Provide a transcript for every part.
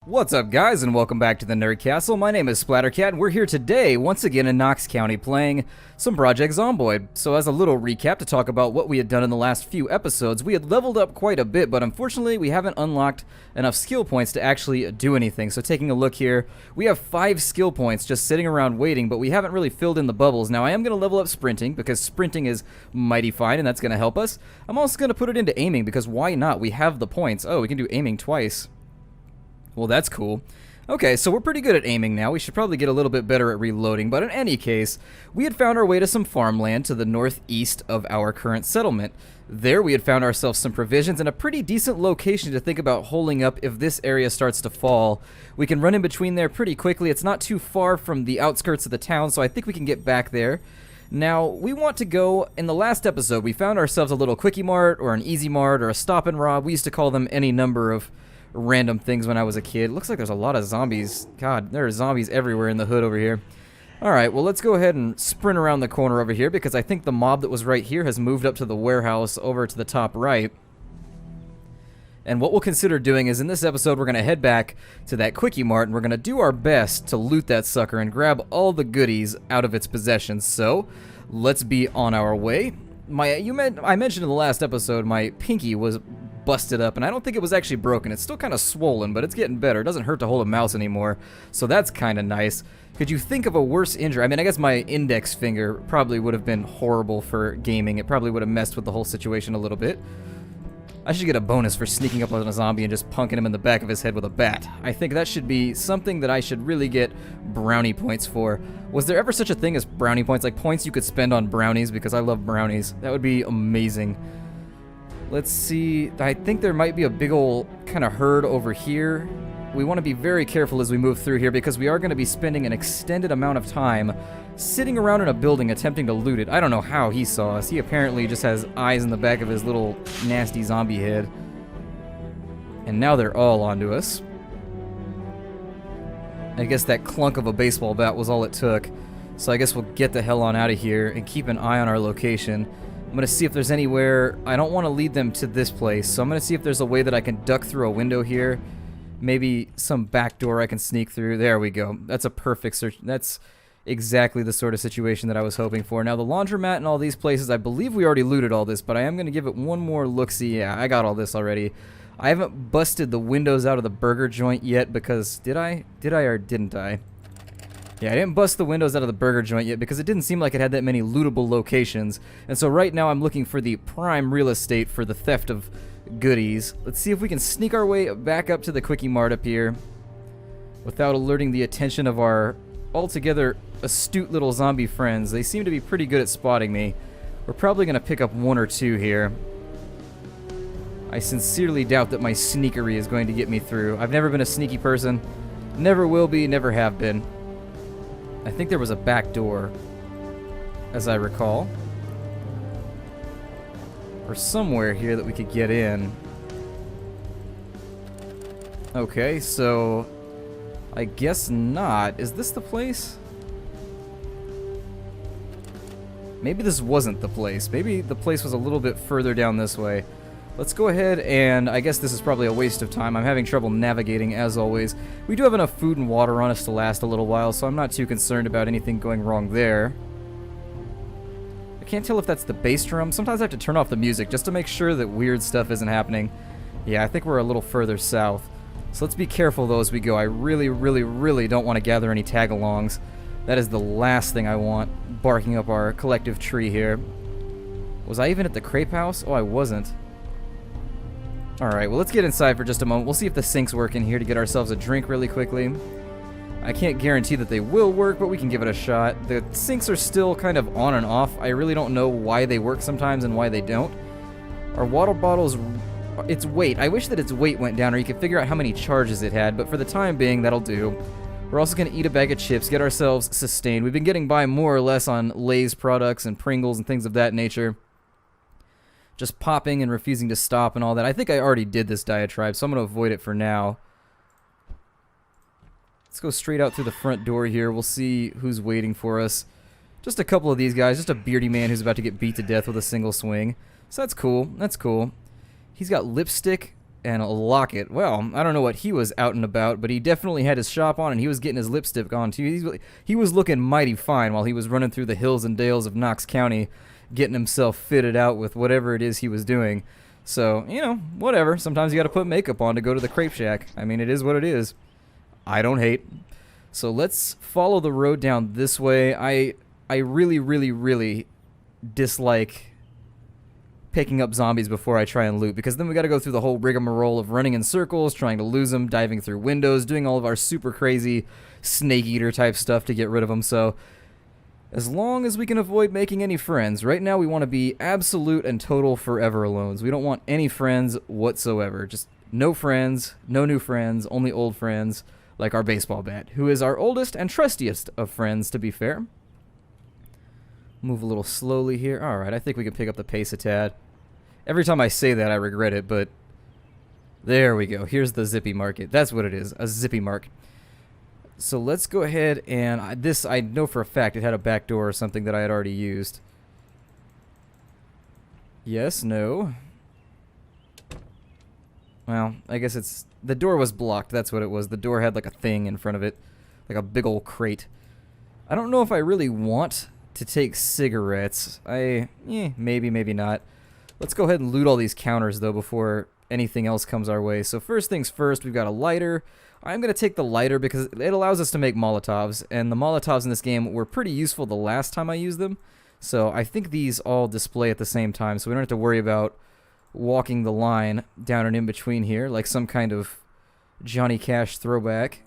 What's up, guys, and welcome back to the Nerd Castle. My name is Splattercat, and we're here today, once again in Knox County, playing some Project Zomboid. So as a little recap to talk about what we had done in the last few episodes, we had leveled up quite a bit, but unfortunately we haven't unlocked enough skill points to actually do anything. So taking a look here, we have 5 skill points just sitting around waiting, but we haven't really filled in the bubbles. Now I am going to level up sprinting, because sprinting is mighty fine, and that's going to help us. I'm also going to put it into aiming, because why not? We have the points. Oh, we can do aiming twice. Well, that's cool. Okay, so we're pretty good at aiming now. We should probably get a little bit better at reloading, but in any case, we had found our way to some farmland to the northeast of our current settlement. There we had found ourselves some provisions and a pretty decent location to think about holding up if this area starts to fall. We can run in between there pretty quickly. It's not too far from the outskirts of the town, so I think we can get back there. Now, we want to go, in the last episode, we found ourselves a little Quickie Mart or an Easy Mart or a Stop and Rob. We used to call them any number of random things when I was a kid. Looks like there's a lot of zombies. God, there are zombies everywhere in the hood over here. Alright, well, let's go ahead and sprint around the corner over here because I think the mob that was right here has moved up to the warehouse over to the top right. And what we'll consider doing is in this episode we're going to head back to that Quickie Mart and we're going to do our best to loot that sucker and grab all the goodies out of its possessions. So, let's be on our way. I mentioned in the last episode my pinky was busted up, and I don't think it was actually broken. It's still kind of swollen, but it's getting better. It doesn't hurt to hold a mouse anymore, so that's kind of nice. Could you think of a worse injury? I mean, I guess my index finger probably would have been horrible for gaming. It probably would have messed with the whole situation a little bit. I should get a bonus for sneaking up on a zombie and just punking him in the back of his head with a bat. I think that should be something that I should really get brownie points for. Was there ever such a thing as brownie points? Like points you could spend on brownies, because I love brownies. That would be amazing. Let's see, I think there might be a big ol' kind of herd over here. We want to be very careful as we move through here because we are going to be spending an extended amount of time sitting around in a building attempting to loot it. I don't know how he saw us. He apparently just has eyes in the back of his little nasty zombie head. And now they're all onto us. I guess that clunk of a baseball bat was all it took. So I guess we'll get the hell on out of here and keep an eye on our location. I'm going to see if there's anywhere. I don't want to lead them to this place, so I'm going to see if there's a way that I can duck through a window here. Maybe some back door I can sneak through. There we go. That's a perfect search. That's exactly the sort of situation that I was hoping for. Now, the laundromat and all these places, I believe we already looted all this, but I am going to give it one more look-see. Yeah, I got all this already. I haven't busted the windows out of the burger joint yet because... Did I or didn't I? Yeah, I didn't bust the windows out of the burger joint yet because it didn't seem like it had that many lootable locations. And so right now I'm looking for the prime real estate for the theft of goodies. Let's see if we can sneak our way back up to the Quickie Mart up here without alerting the attention of our altogether astute little zombie friends. They seem to be pretty good at spotting me. We're probably going to pick up one or two here. I sincerely doubt that my sneakery is going to get me through. I've never been a sneaky person. Never will be, never have been. I think there was a back door, as I recall. Or somewhere here that we could get in. Okay, so I guess not. Is this the place? Maybe this wasn't the place. Maybe the place was a little bit further down this way. Let's go ahead and I guess this is probably a waste of time. I'm having trouble navigating as always. We do have enough food and water on us to last a little while, so I'm not too concerned about anything going wrong there. I can't tell if that's the bass drum. Sometimes I have to turn off the music just to make sure that weird stuff isn't happening. Yeah, I think we're a little further south. So let's be careful though as we go. I really, really, really don't want to gather any tag-alongs. That is the last thing I want, barking up our collective tree here. Was I even at the crepe house? Oh, I wasn't. Alright, well let's get inside for just a moment. We'll see if the sinks work in here to get ourselves a drink really quickly. I can't guarantee that they will work, but we can give it a shot. The sinks are still kind of on and off. I really don't know why they work sometimes and why they don't. Our water bottles, its weight. I wish that its weight went down or you could figure out how many charges it had, but for the time being, that'll do. We're also going to eat a bag of chips, get ourselves sustained. We've been getting by more or less on Lay's products and Pringles and things of that nature. Just popping and refusing to stop and all that. I think I already did this diatribe, so I'm going to avoid it for now. Let's go straight out through the front door here. We'll see who's waiting for us. Just a couple of these guys. Just a beardy man who's about to get beat to death with a single swing. So that's cool. That's cool. He's got lipstick and a locket. Well, I don't know what he was out and about, but he definitely had his shop on, and he was getting his lipstick on too. He was looking mighty fine while he was running through the hills and dales of Knox County, getting himself fitted out with whatever it is he was doing. So, you know, whatever. Sometimes you gotta put makeup on to go to the crepe shack. I mean, it is what it is. I don't hate. So let's follow the road down this way. I really, really, really dislike picking up zombies before I try and loot, because then we gotta go through the whole rigmarole of running in circles, trying to lose them, diving through windows, doing all of our super crazy snake eater type stuff to get rid of them. So as long as we can avoid making any friends, right now we want to be absolute and total forever alones. We don't want any friends whatsoever. Just no friends, no new friends, only old friends, like our baseball bat, who is our oldest and trustiest of friends, to be fair. Move a little slowly here. Alright, I think we can pick up the pace a tad. Every time I say that, I regret it, but there we go. Here's the zippy market. That's what it is, a zippy mark. So let's go ahead and... this, I know for a fact, it had a back door or something that I had already used. Yes, no. Well, I guess it's... the door was blocked, that's what it was. The door had like a thing in front of it. Like a big old crate. I don't know if I really want to take cigarettes. Maybe, maybe not. Let's go ahead and loot all these counters, though, before anything else comes our way. So first things first, we've got a lighter. I'm going to take the lighter because it allows us to make Molotovs, and the Molotovs in this game were pretty useful the last time I used them. So I think these all display at the same time, so we don't have to worry about walking the line down and in between here, like some kind of Johnny Cash throwback.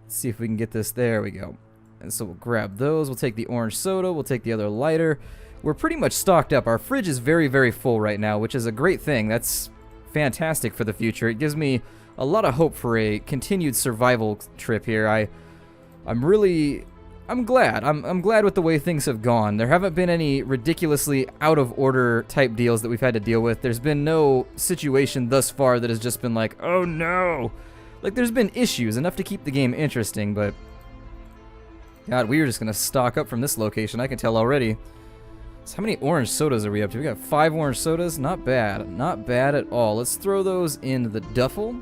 Let's see if we can get this. There we go. And so we'll grab those. We'll take the orange soda. We'll take the other lighter. We're pretty much stocked up. Our fridge is very, very full right now, which is a great thing. That's fantastic for the future. It gives me a lot of hope for a continued survival trip here. I'm glad. I'm glad with the way things have gone. There haven't been any ridiculously out of order type deals that we've had to deal with. There's been no situation thus far that has just been like, oh no. Like, there's been issues, enough to keep the game interesting, but God, we are just going to stock up from this location, I can tell already. So how many orange sodas are we up to? We got 5 orange sodas. Not bad. Not bad at all. Let's throw those in the duffel.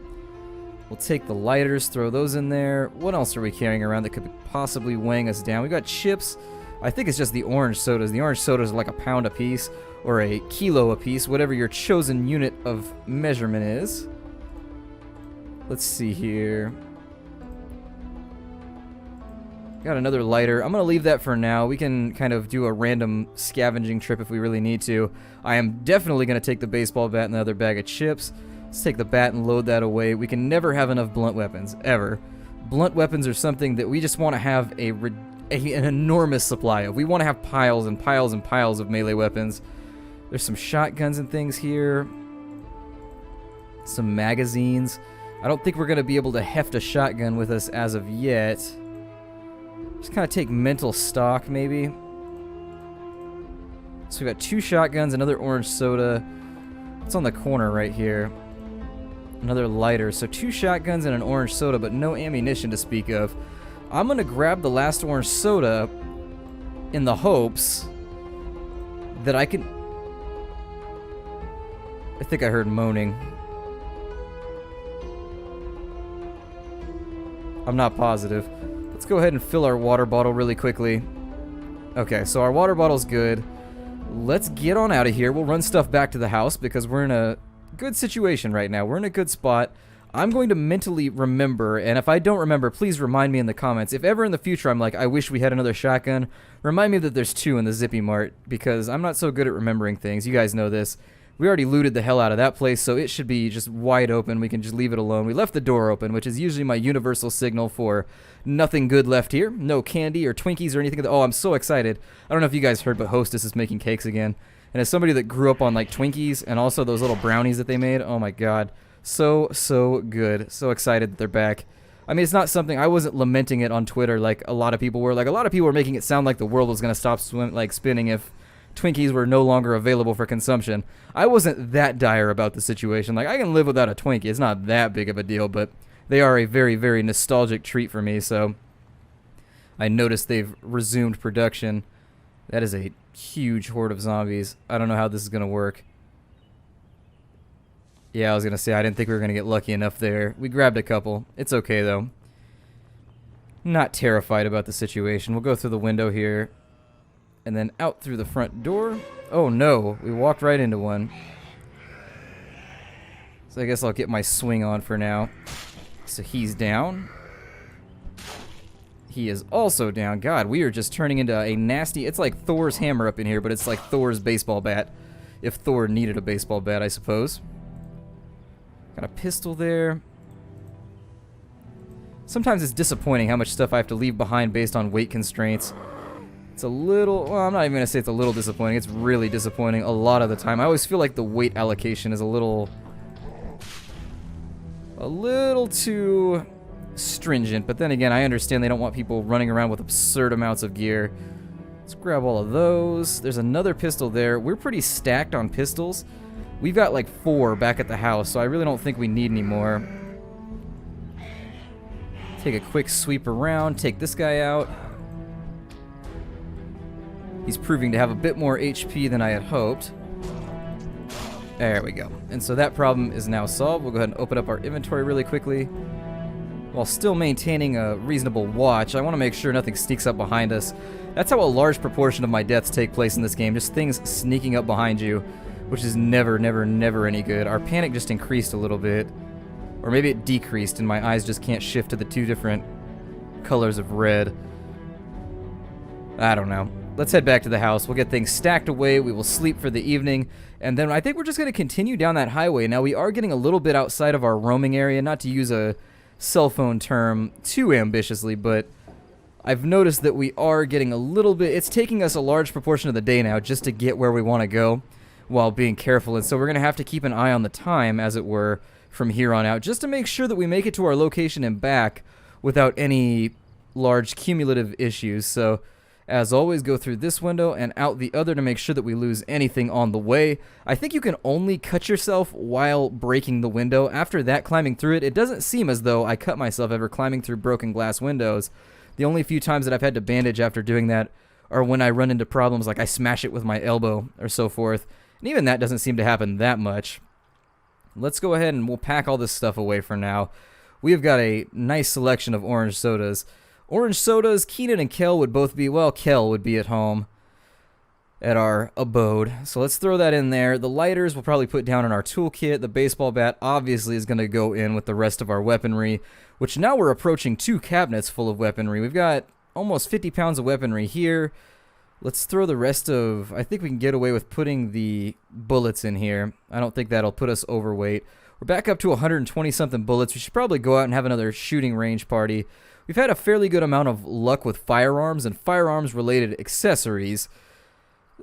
We'll take the lighters, throw those in there. What else are we carrying around that could possibly weighing us down? We got chips. I think it's just the orange sodas. The orange sodas are like a pound a piece or a kilo a piece, whatever your chosen unit of measurement is. Let's see here. Got another lighter. I'm going to leave that for now. We can kind of do a random scavenging trip if we really need to. I am definitely going to take the baseball bat and the other bag of chips. Let's take the bat and load that away. We can never have enough blunt weapons, ever. Blunt weapons are something that we just want to have an enormous supply of. We want to have piles and piles and piles of melee weapons. There's some shotguns and things here. Some magazines. I don't think we're going to be able to heft a shotgun with us as of yet. Just kind of take mental stock, maybe. So we got 2 shotguns, another orange soda. It's on the corner right here. Another lighter. So 2 shotguns and an orange soda, but no ammunition to speak of. I'm going to grab the last orange soda in the hopes that I can... I think I heard moaning. I'm not positive. Let's go ahead and fill our water bottle really quickly. Okay, so our water bottle's good. Let's get on out of here. We'll run stuff back to the house because we're in a good situation right now. We're in a good spot. I'm going to mentally remember, and if I don't remember, please remind me in the comments. If ever in the future I'm like, I wish we had another shotgun, remind me that there's 2 in the Zippy Mart, because I'm not so good at remembering things. You guys know this. We already looted the hell out of that place, so it should be just wide open. We can just leave it alone. We left the door open, which is usually my universal signal for nothing good left here. No candy or Twinkies or anything. Oh, I'm so excited. I don't know if you guys heard, but Hostess is making cakes again. And as somebody that grew up on like Twinkies and also those little brownies that they made, oh my god. So good. So excited that they're back. I mean, it's not something, I wasn't lamenting it on Twitter like a lot of people were. Like, a lot of people were making it sound like the world was going to stop spinning if Twinkies were no longer available for consumption. I wasn't that dire about the situation. Like, I can live without a Twinkie. It's not that big of a deal, but they are a very, very nostalgic treat for me, so I noticed they've resumed production. That is a huge horde of zombies. I don't know how this is going to work. Yeah, I was gonna say, I didn't think we were gonna get lucky enough there. We grabbed a couple. It's okay, though. Not terrified about the situation. We'll go through the window here. And then out through the front door. Oh no, we walked right into one. So I guess I'll get my swing on for now. So he's down. He is also down. God, we are just turning into a nasty... It's like Thor's hammer up in here, but it's like Thor's baseball bat. If Thor needed a baseball bat, I suppose. Got a pistol there. Sometimes it's disappointing how much stuff I have to leave behind based on weight constraints. It's a little... Well, I'm not even going to say it's a little disappointing. It's really disappointing a lot of the time. I always feel like the weight allocation is a little too stringent. But then again, I understand they don't want people running around with absurd amounts of gear. Let's grab all of those. There's another pistol there. We're pretty stacked on pistols. We've got like 4 back at the house, so I really don't think we need any more. Take a quick sweep around, take this guy out. He's proving to have a bit more HP than I had hoped. There we go. And so that problem is now solved. We'll go ahead and open up our inventory really quickly. While still maintaining a reasonable watch, I want to make sure nothing sneaks up behind us. That's how a large proportion of my deaths take place in this game, just things sneaking up behind you, which is never, never, never any good. Our panic just increased a little bit. Or maybe it decreased and my eyes just can't shift to the 2 different colors of red. I don't know. Let's head back to the house. We'll get things stacked away. We will sleep for the evening. And then I think we're just going to continue down that highway. Now, we are getting a little bit outside of our roaming area. Not to use a cell phone term too ambitiously, but I've noticed that we are getting a little bit... It's taking us a large proportion of the day now just to get where we want to go while being careful. And so we're going to have to keep an eye on the time, as it were, from here on out, just to make sure that we make it to our location and back without any large cumulative issues. So... as always, go through this window and out the other to make sure that we lose anything on the way. I think you can only cut yourself while breaking the window. After that, climbing through it, it doesn't seem as though I cut myself ever climbing through broken glass windows. The only few times that I've had to bandage after doing that are when I run into problems like I smash it with my elbow or so forth. And even that doesn't seem to happen that much. Let's go ahead and we'll pack all this stuff away for now. We've got a nice selection of orange sodas. Orange sodas, Keenan and Kel would both be, well, Kel would be at home at our abode. So let's throw that in there. The lighters we'll probably put down in our toolkit. The baseball bat obviously is going to go in with the rest of our weaponry, which now we're approaching 2 cabinets full of weaponry. We've got almost 50 pounds of weaponry here. Let's throw the rest of, I think we can get away with putting the bullets in here. I don't think that'll put us overweight. We're back up to 120 something bullets. We should probably go out and have another shooting range party. We've had a fairly good amount of luck with firearms and firearms-related accessories.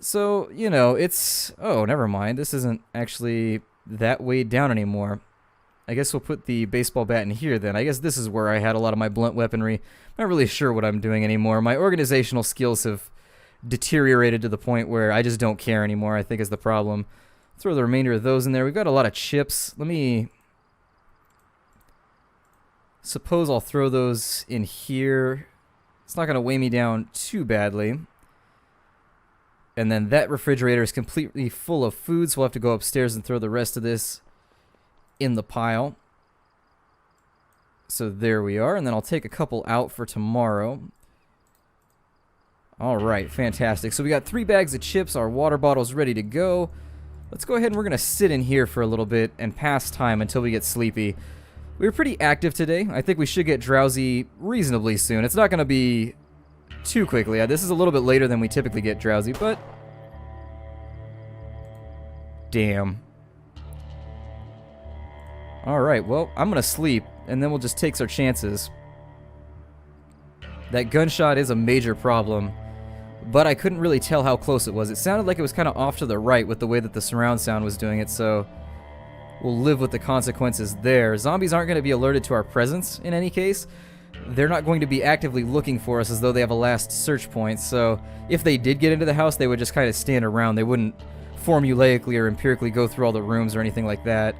So, you know, it's... Oh, never mind. This isn't actually that weighed down anymore. I guess we'll put the baseball bat in here then. I guess this is where I had a lot of my blunt weaponry. I'm not really sure what I'm doing anymore. My organizational skills have deteriorated to the point where I just don't care anymore, I think is the problem. Throw the remainder of those in there. We've got a lot of chips. Let me... Suppose I'll throw those in here. It's not going to weigh me down too badly. And then that refrigerator is completely full of food, so we'll have to go upstairs and throw the rest of this in the pile. So there we are, and then I'll take a couple out for tomorrow. Alright, fantastic. So we got 3 bags of chips, our water bottle's ready to go. Let's go ahead and we're going to sit in here for a little bit and pass time until we get sleepy. We were pretty active today. I think we should get drowsy reasonably soon. It's not going to be too quickly. This is a little bit later than we typically get drowsy, but... Damn. Alright, well, I'm going to sleep, and then we'll just take our chances. That gunshot is a major problem, but I couldn't really tell how close it was. It sounded like it was kind of off to the right with the way that the surround sound was doing it, so... We'll live with the consequences there. Zombies aren't going to be alerted to our presence in any case. They're not going to be actively looking for us as though they have a last search point, so if they did get into the house, they would just kind of stand around. They wouldn't formulaically or empirically go through all the rooms or anything like that.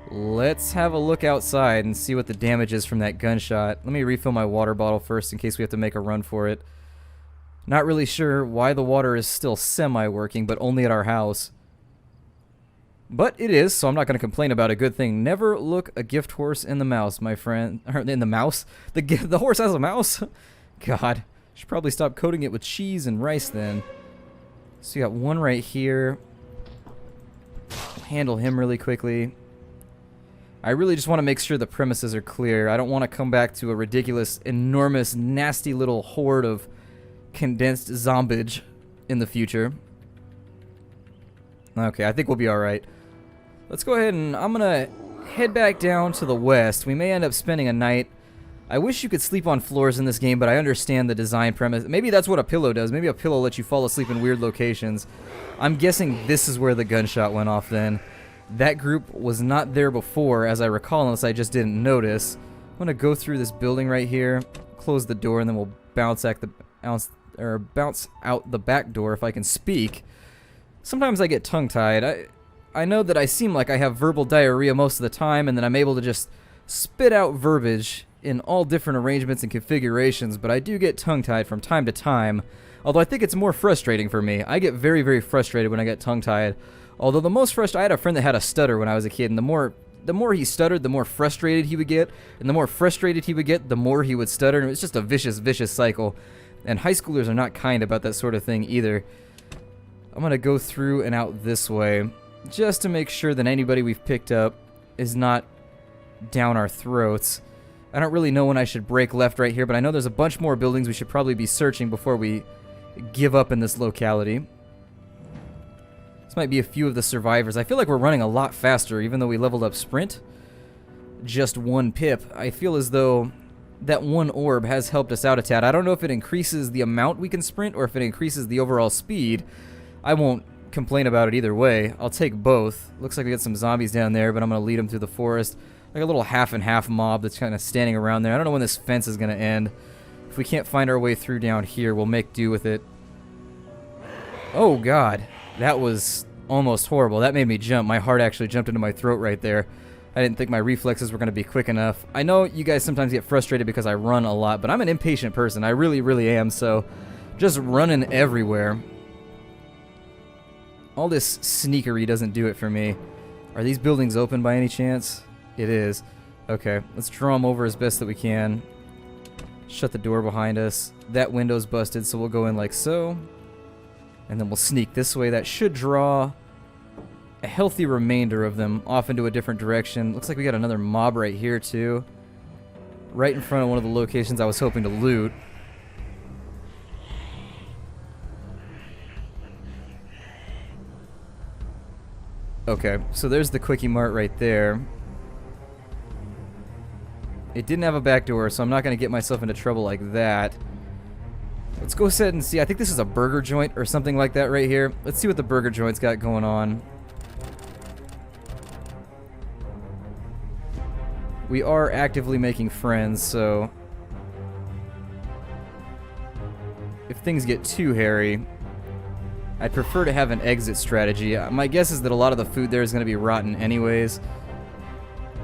Let's have a look outside and see what the damage is from that gunshot. Let me refill my water bottle first in case we have to make a run for it. Not really sure why the water is still semi-working, but only at our house. But it is, so I'm not going to complain about a good thing. Never look a gift horse in the mouse, my friend. Or in the mouse? The horse has a mouse? God. Should probably stop coating it with cheese and rice then. So you got one right here. Handle him really quickly. I really just want to make sure the premises are clear. I don't want to come back to a ridiculous, enormous, nasty little horde of condensed zombage in the future. Okay, I think we'll be alright. Let's go ahead and I'm gonna head back down to the west. We may end up spending a night. I wish you could sleep on floors in this game, but I understand the design premise. Maybe that's what a pillow does. Maybe a pillow lets you fall asleep in weird locations. I'm guessing this is where the gunshot went off then. That group was not there before, as I recall, unless I just didn't notice. I'm gonna go through this building right here, close the door, and then we'll bounce out the back door if I can speak. Sometimes I get tongue-tied. I know that I seem like I have verbal diarrhea most of the time, and that I'm able to just spit out verbiage in all different arrangements and configurations, but I do get tongue-tied from time to time, although I think it's more frustrating for me. I get very, very frustrated when I get tongue-tied. Although the most frustrated, I had a friend that had a stutter when I was a kid, and the more he stuttered, the more frustrated he would get, and the more frustrated he would get, the more he would stutter, and it's just a vicious, vicious cycle. And high schoolers are not kind about that sort of thing either. I'm gonna go through and out this way, just to make sure that anybody we've picked up is not down our throats. I don't really know when I should break left right here, but I know there's a bunch more buildings we should probably be searching before we give up in this locality. This might be a few of the survivors. I feel like we're running a lot faster, even though we leveled up sprint. Just one pip. I feel as though that one orb has helped us out a tad. I don't know if it increases the amount we can sprint or if it increases the overall speed. I won't complain about it either way. I'll take both. Looks like we got some zombies down there, but I'm going to lead them through the forest. Like a little half and half mob that's kind of standing around there. I don't know when this fence is going to end. If we can't find our way through down here, we'll make do with it. Oh, God. That was almost horrible. That made me jump. My heart actually jumped into my throat right there. I didn't think my reflexes were going to be quick enough. I know you guys sometimes get frustrated because I run a lot, but I'm an impatient person. I really, really am, so just running everywhere. All this sneakery doesn't do it for me. Are these buildings open by any chance? It is. Okay, let's draw them over as best that we can. Shut the door behind us. That window's busted, so we'll go in like so. And then we'll sneak this way. That should draw a healthy remainder of them off into a different direction. Looks like we got another mob right here, too. Right in front of one of the locations I was hoping to loot. Okay, so there's the Quickie Mart right there. It didn't have a back door, so I'm not going to get myself into trouble like that. Let's go ahead and see. I think this is a burger joint or something like that right here. Let's see what the burger joint's got going on. We are actively making friends, so if things get too hairy, I'd prefer to have an exit strategy. My guess is that a lot of the food there is going to be rotten anyways.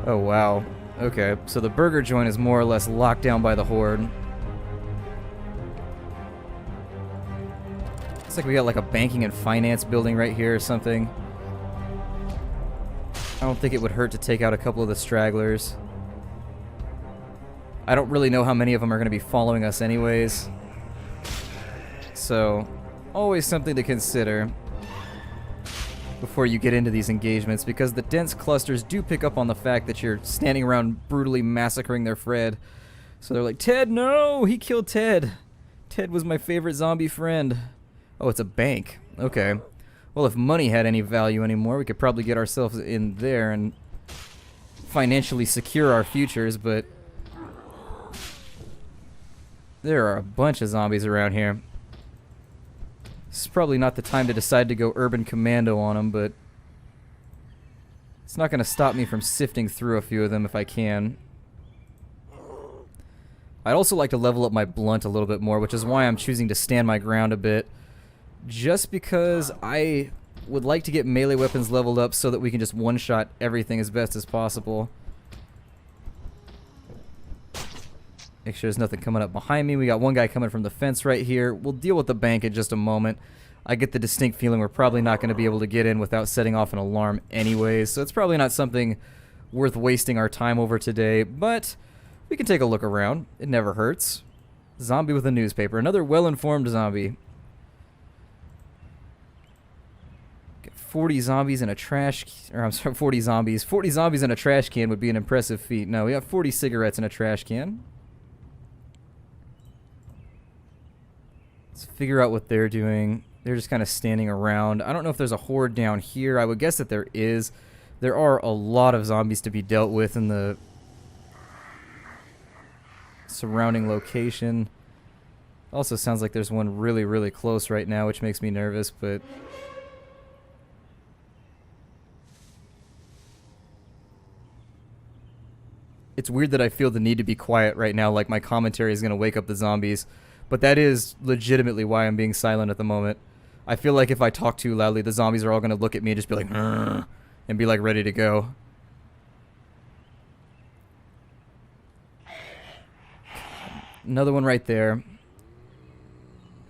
Oh, wow. Okay, so the burger joint is more or less locked down by the horde. Looks like we got like a banking and finance building right here or something. I don't think it would hurt to take out a couple of the stragglers. I don't really know how many of them are going to be following us anyways. So, always something to consider before you get into these engagements, because the dense clusters do pick up on the fact that you're standing around brutally massacring their friend. So they're like, Ted, no! He killed Ted! Ted was my favorite zombie friend. Oh, it's a bank. Okay. Well, if money had any value anymore, we could probably get ourselves in there and financially secure our futures, but there are a bunch of zombies around here. This is probably not the time to decide to go urban commando on them, but it's not going to stop me from sifting through a few of them if I can. I'd also like to level up my blunt a little bit more, which is why I'm choosing to stand my ground a bit. Just because I would like to get melee weapons leveled up so that we can just one-shot everything as best as possible. Make sure there's nothing coming up behind me. We got one guy coming from the fence right here. We'll deal with the bank in just a moment. I get the distinct feeling we're probably not going to be able to get in without setting off an alarm anyways, so it's probably not something worth wasting our time over today, but we can take a look around. It never hurts. Zombie with a newspaper. Another well-informed zombie. Get 40 zombies in a trash... Or, I'm sorry, 40 zombies. 40 zombies in a trash can would be an impressive feat. No, we have 40 cigarettes in a trash can. Let's figure out what they're doing. They're just kind of standing around. I don't know if there's a horde down here. I would guess that there is. There are a lot of zombies to be dealt with in the surrounding location. Also sounds like there's one really, really close right now, which makes me nervous, but... It's weird that I feel the need to be quiet right now, like my commentary is going to wake up the zombies. But that is legitimately why I'm being silent at the moment. I feel like if I talk too loudly, the zombies are all going to look at me and just be like, "Grr," and be like ready to go. Another one right there.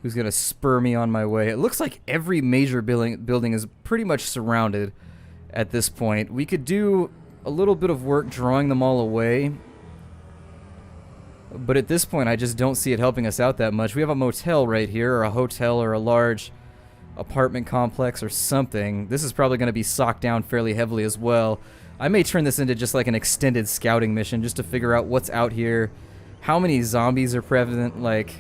Who's going to spur me on my way. It looks like every major building is pretty much surrounded at this point. We could do a little bit of work drawing them all away. But at this point, I just don't see it helping us out that much. We have a motel right here, or a hotel, or a large apartment complex, or something. This is probably going to be socked down fairly heavily as well. I may turn this into just like an extended scouting mission, just to figure out what's out here, how many zombies are prevalent, like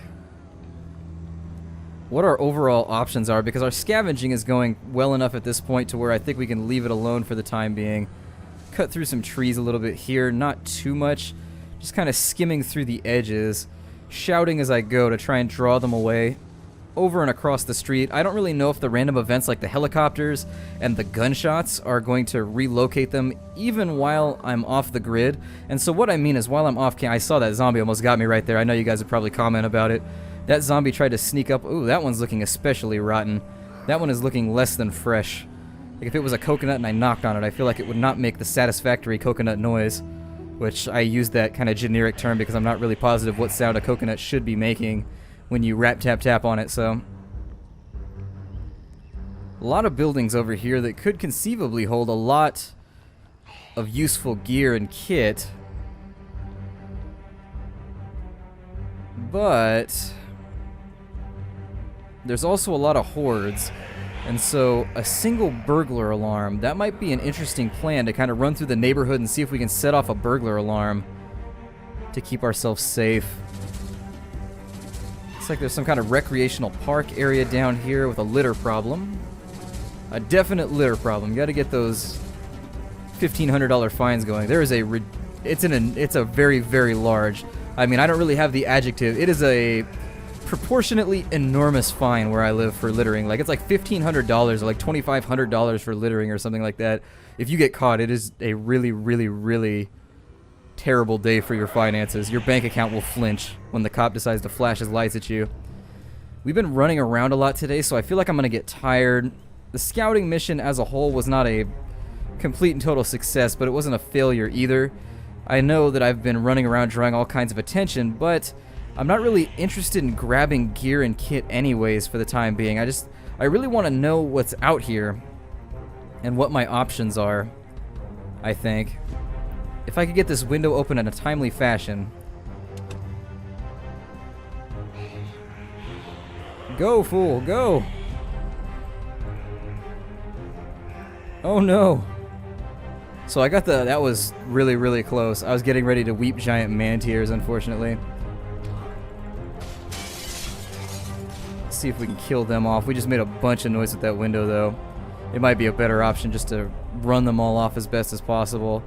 what our overall options are, because our scavenging is going well enough at this point to where I think we can leave it alone for the time being. Cut through some trees a little bit here, not too much. Just kind of skimming through the edges, shouting as I go to try and draw them away. Over and across the street. I don't really know if the random events like the helicopters and the gunshots are going to relocate them even while I'm off the grid. And so what I mean is while I'm off I saw that zombie almost got me right there. I know you guys would probably comment about it. That zombie tried to sneak up. Ooh, that one's looking especially rotten. That one is looking less than fresh. Like if it was a coconut and I knocked on it, I feel like it would not make the satisfactory coconut noise. Which I use that kind of generic term because I'm not really positive what sound a coconut should be making when you rap tap tap on it, so. A lot of buildings over here that could conceivably hold a lot of useful gear and kit. But there's also a lot of hordes. And so a single burglar alarm, that might be an interesting plan to kind of run through the neighborhood and see if we can set off a burglar alarm to keep ourselves safe. Looks like there's some kind of recreational park area down here with a litter problem. A definite litter problem. You got to get those $1,500 fines going. There is it's a very, very large. I mean, I don't really have the adjective. It is a proportionately enormous fine where I live for littering. Like it's like $1,500 or like $2,500 for littering or something like that. If you get caught, it is a really, really, really terrible day for your finances. Your bank account will flinch when the cop decides to flash his lights at you. We've been running around a lot today, so I feel like I'm gonna get tired. The scouting mission as a whole was not a complete and total success, but it wasn't a failure either. I know that I've been running around drawing all kinds of attention, but I'm not really interested in grabbing gear and kit anyways for the time being. I really want to know what's out here and what my options are, I think. If I could get this window open in a timely fashion. Go, fool, go! Oh no! So I got that was really, really close. I was getting ready to weep giant man tears, unfortunately. See if we can kill them off. We just made a bunch of noise with that window, though. It might be a better option just to run them all off as best as possible.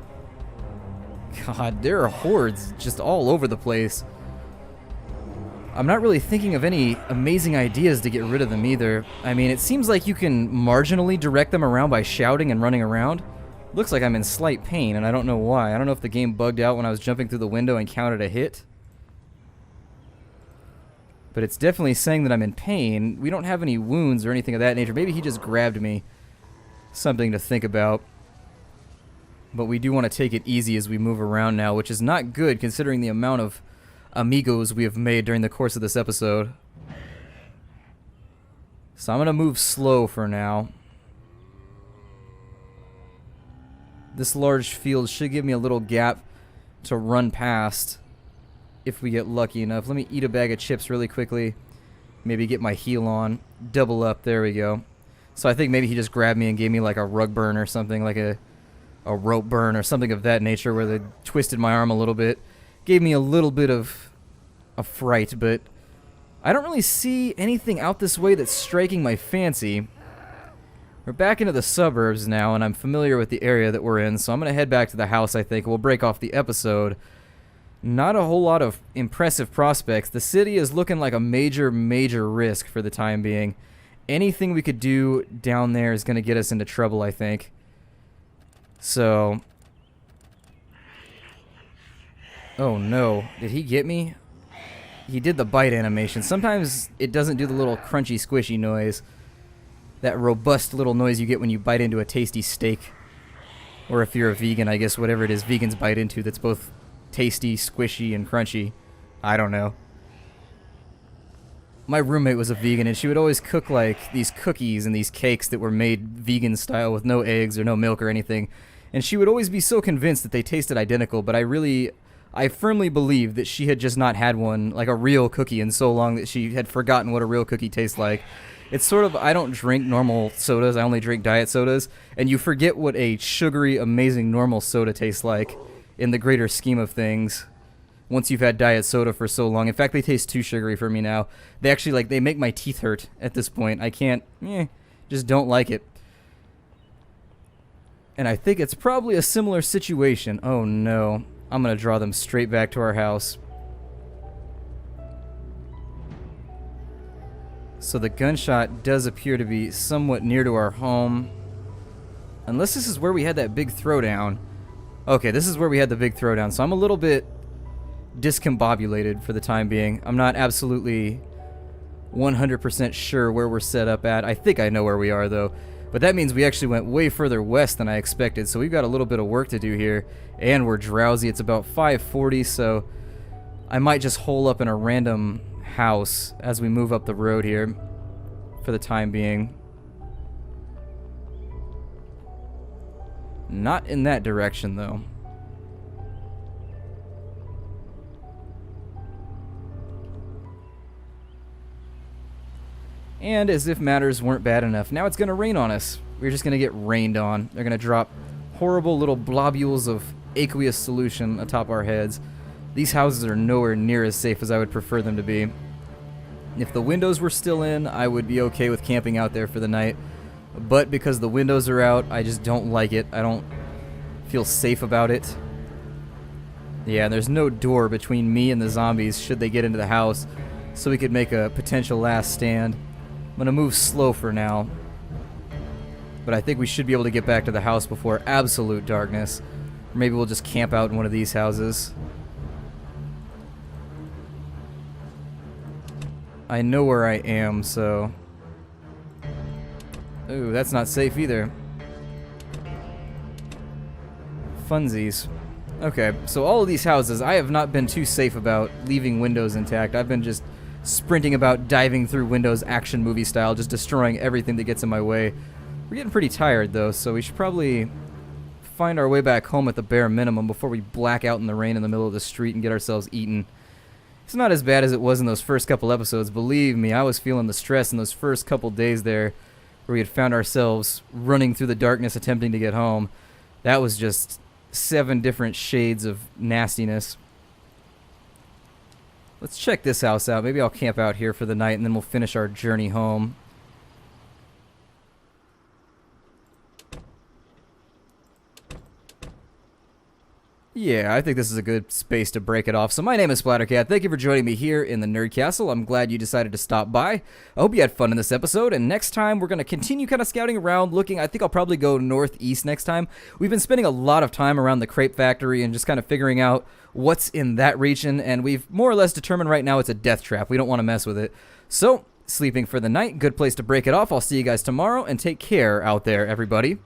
God, there are hordes just all over the place. I'm not really thinking of any amazing ideas to get rid of them either. I mean, it seems like you can marginally direct them around by shouting and running around. Looks like I'm in slight pain, and I don't know why. I don't know if the game bugged out when I was jumping through the window and counted a hit. But it's definitely saying that I'm in pain. We don't have any wounds or anything of that nature. Maybe he just grabbed me. Something to think about. But we do want to take it easy as we move around now, which is not good considering the amount of amigos we have made during the course of this episode. So I'm going to move slow for now. This large field should give me a little gap to run past if we get lucky enough. Let me eat a bag of chips really quickly. Maybe get my heal on. Double up. There we go. So I think maybe he just grabbed me and gave me like a rug burn or something, like a rope burn or something of that nature, where they twisted my arm a little bit. Gave me a little bit of a fright, but I don't really see anything out this way that's striking my fancy. We're back into the suburbs now, and I'm familiar with the area that we're in, so I'm going to head back to the house, I think. We'll break off the episode. Not a whole lot of impressive prospects. The city is looking like a major, major risk for the time being. Anything we could do down there is going to get us into trouble, I think. So... Oh no, did he get me? He did the bite animation. Sometimes it doesn't do the little crunchy squishy noise. That robust little noise you get when you bite into a tasty steak. Or if you're a vegan, I guess whatever it is vegans bite into that's both tasty, squishy, and crunchy. I don't know. My roommate was a vegan, and she would always cook like these cookies and these cakes that were made vegan style with no eggs or no milk or anything. And she would always be so convinced that they tasted identical, but I firmly believe that she had just not had one, like a real cookie, in so long that she had forgotten what a real cookie tastes like. It's sort of, I don't drink normal sodas, I only drink diet sodas, and you forget what a sugary, amazing normal soda tastes like in the greater scheme of things once you've had diet soda for so long. In fact, they taste too sugary for me now. They actually, like, they make my teeth hurt at this point. I can't, just don't like it. And I think it's probably a similar situation. Oh no. I'm going to draw them straight back to our house. So the gunshot does appear to be somewhat near to our home. Unless this is where we had that big throwdown. Okay, this is where we had the big throwdown. So I'm a little bit discombobulated for the time being. I'm not absolutely 100% sure where we're set up at. I think I know where we are, though. But that means we actually went way further west than I expected, so we've got a little bit of work to do here. And we're drowsy. It's about 5:40, so I might just hole up in a random house as we move up the road here for the time being. Not in that direction, though. And as if matters weren't bad enough, now it's going to rain on us. We're just going to get rained on. They're going to drop horrible little globules of aqueous solution atop our heads. These houses are nowhere near as safe as I would prefer them to be. If the windows were still in, I would be okay with camping out there for the night. But because the windows are out, I just don't like it. I don't feel safe about it. Yeah, there's no door between me and the zombies should they get into the house, so we could make a potential last stand. I'm going to move slow for now, but I think we should be able to get back to the house before absolute darkness. Or maybe we'll just camp out in one of these houses. I know where I am, so... Ooh, that's not safe either. Funsies. Okay, so all of these houses, I have not been too safe about leaving windows intact. I've been just sprinting about, diving through windows action movie style, just destroying everything that gets in my way. We're getting pretty tired though, so we should probably find our way back home at the bare minimum before we black out in the rain in the middle of the street and get ourselves eaten. It's not as bad as it was in those first couple episodes. Believe me, I was feeling the stress in those first couple days there where we had found ourselves running through the darkness attempting to get home. That was just 7 different shades of nastiness. Let's check this house out. Maybe I'll camp out here for the night and then we'll finish our journey home. Yeah, I think this is a good space to break it off. So my name is Splattercat. Thank you for joining me here in the Nerd Castle. I'm glad you decided to stop by. I hope you had fun in this episode, and next time we're going to continue kind of scouting around, looking. I think I'll probably go northeast next time. We've been spending a lot of time around the crepe factory and just kind of figuring out what's in that region, and we've more or less determined right now it's a death trap. We don't want to mess with it. So, sleeping for the night, good place to break it off. I'll see you guys tomorrow, and take care out there, everybody.